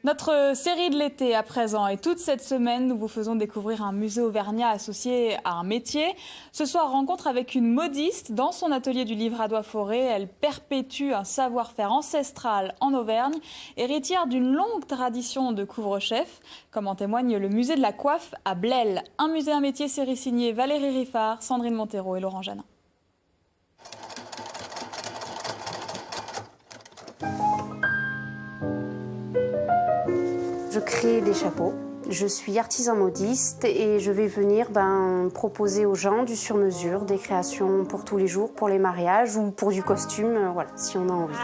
Notre série de l'été à présent et toute cette semaine, nous vous faisons découvrir un musée auvergnat associé à un métier. Ce soir, rencontre avec une modiste dans son atelier du Livradois-Forêt. Elle perpétue un savoir-faire ancestral en Auvergne, héritière d'une longue tradition de couvre-chef, comme en témoigne le musée de la coiffe à Blel. Un musée, un métier, série signée Valérie Riffard, Sandrine Montero et Laurent Janin. Je crée des chapeaux. Je suis artisan modiste et je vais venir proposer aux gens du sur-mesure, des créations pour tous les jours, pour les mariages ou pour du costume, voilà, si on a envie.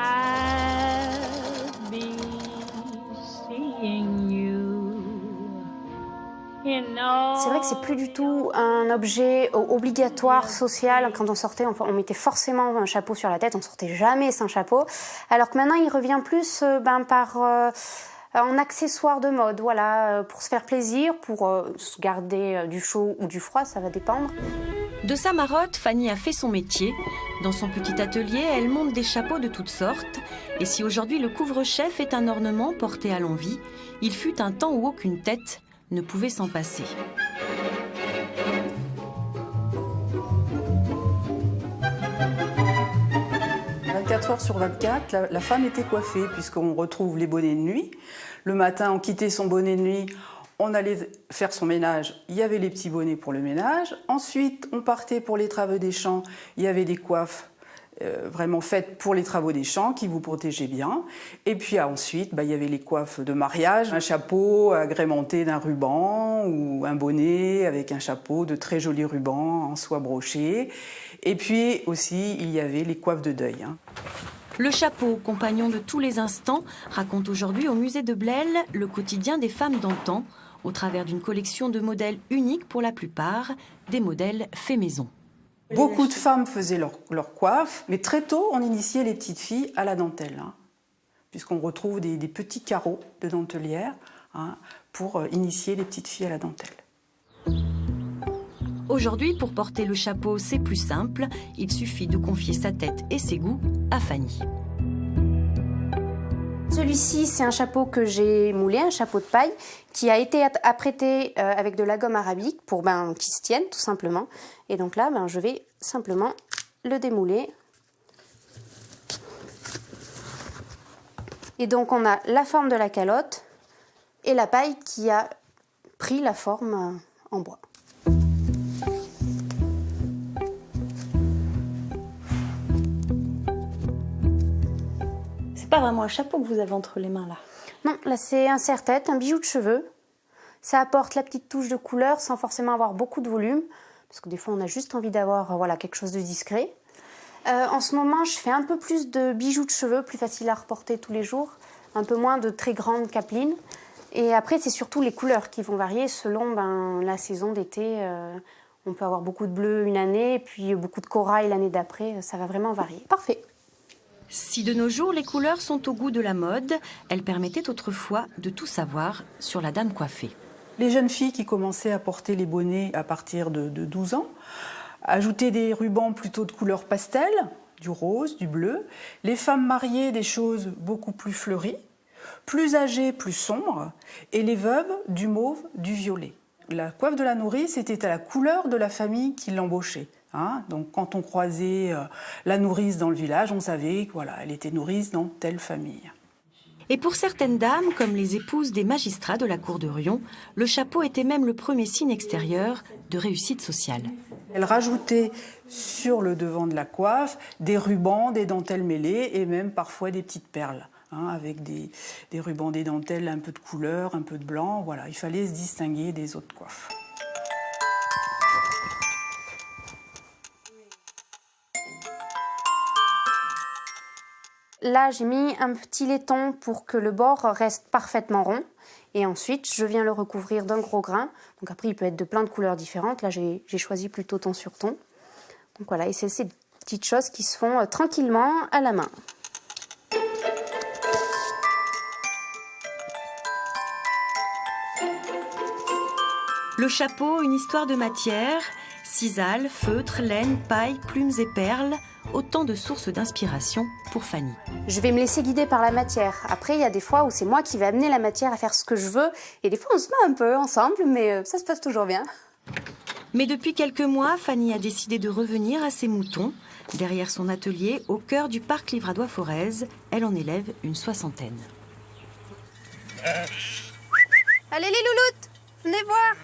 C'est vrai que c'est plus du tout un objet obligatoire, social. Quand on sortait, on mettait forcément un chapeau sur la tête, on sortait jamais sans chapeau. Alors que maintenant, il revient plus en accessoire de mode, voilà, pour se faire plaisir, pour se garder du chaud ou du froid, ça va dépendre. De sa marotte, Fanny a fait son métier. Dans son petit atelier, elle monte des chapeaux de toutes sortes. Et si aujourd'hui le couvre-chef est un ornement porté à l'envi, il fut un temps où aucune tête ne pouvait s'en passer. « 24 heures sur 24, la femme était coiffée, puisqu'on retrouve les bonnets de nuit. Le matin, on quittait son bonnet de nuit, on allait faire son ménage, il y avait les petits bonnets pour le ménage. Ensuite, on partait pour les travaux des champs, il y avait des coiffes vraiment faites pour les travaux des champs, qui vous protégeaient bien. Et puis ensuite, il y avait les coiffes de mariage, un chapeau agrémenté d'un ruban ou un bonnet avec un chapeau de très jolis rubans en soie brochée. Et puis aussi, il y avait les coiffes de deuil. Le chapeau, compagnon de tous les instants, raconte aujourd'hui au musée de Blel le quotidien des femmes d'antan, au travers d'une collection de modèles uniques pour la plupart, des modèles faits maison. Beaucoup de femmes faisaient leur coiffe, mais très tôt, on initiait les petites filles à la dentelle, puisqu'on retrouve des petits carreaux de dentelière pour initier les petites filles à la dentelle. Aujourd'hui, pour porter le chapeau, c'est plus simple. Il suffit de confier sa tête et ses goûts à Fanny. Celui-ci, c'est un chapeau que j'ai moulé, un chapeau de paille, qui a été apprêté avec de la gomme arabique pour qu'il se tienne, tout simplement. Et donc là, je vais simplement le démouler. Et donc, on a la forme de la calotte et la paille qui a pris la forme en bois. C'est pas vraiment un chapeau que vous avez entre les mains là. Non, là c'est un serre-tête, un bijou de cheveux. Ça apporte la petite touche de couleur sans forcément avoir beaucoup de volume, parce que des fois on a juste envie d'avoir quelque chose de discret. En ce moment, je fais un peu plus de bijoux de cheveux, plus facile à reporter tous les jours, un peu moins de très grandes capelines. Et après, c'est surtout les couleurs qui vont varier selon la saison d'été. On peut avoir beaucoup de bleu une année, puis beaucoup de corail l'année d'après. Ça va vraiment varier. Parfait. Si de nos jours les couleurs sont au goût de la mode, elles permettaient autrefois de tout savoir sur la dame coiffée. Les jeunes filles qui commençaient à porter les bonnets à partir de 12 ans ajoutaient des rubans plutôt de couleur pastel, du rose, du bleu. Les femmes mariées, des choses beaucoup plus fleuries, plus âgées, plus sombres, et les veuves, du mauve, du violet. La coiffe de la nourrice c'était à la couleur de la famille qui l'embauchait. Donc quand on croisait la nourrice dans le village, on savait qu'elle était nourrice dans telle famille. Et pour certaines dames, comme les épouses des magistrats de la cour de Riom, le chapeau était même le premier signe extérieur de réussite sociale. Elle rajoutait sur le devant de la coiffe des rubans, des dentelles mêlées et même parfois des petites perles, avec des rubans, des dentelles, un peu de couleur, un peu de blanc. Voilà, il fallait se distinguer des autres coiffes. Là, j'ai mis un petit laiton pour que le bord reste parfaitement rond. Et ensuite, je viens le recouvrir d'un gros grain. Donc après, il peut être de plein de couleurs différentes. Là, j'ai choisi plutôt ton sur ton. Donc voilà, et c'est ces petites choses qui se font tranquillement à la main. Le chapeau, une histoire de matière, cisale, feutre, laine, paille, plumes et perles, autant de sources d'inspiration pour Fanny. je vais me laisser guider par la matière. Après, il y a des fois où c'est moi qui vais amener la matière à faire ce que je veux. Et des fois, on se met un peu ensemble, mais ça se passe toujours bien. Mais depuis quelques mois, Fanny a décidé de revenir à ses moutons. Derrière son atelier, au cœur du parc Livradois-Forez, elle en élève une 60aine. Allez les louloutes, venez voir.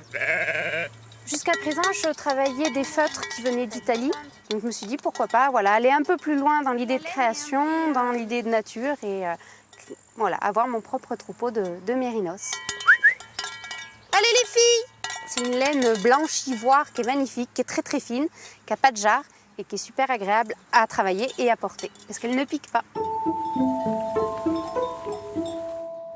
Jusqu'à présent, je travaillais des feutres qui venaient d'Italie. Donc je me suis dit pourquoi pas aller un peu plus loin dans l'idée de création, dans l'idée de nature et avoir mon propre troupeau de mérinos. Allez les filles! C'est une laine blanche ivoire qui est magnifique, qui est très très fine, qui n'a pas de jarre et qui est super agréable à travailler et à porter parce qu'elle ne pique pas.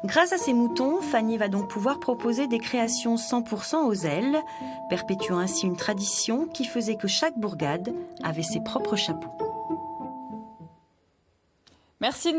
Grâce à ses moutons, Fanny va donc pouvoir proposer des créations 100% aux ailes, perpétuant ainsi une tradition qui faisait que chaque bourgade avait ses propres chapeaux. Merci.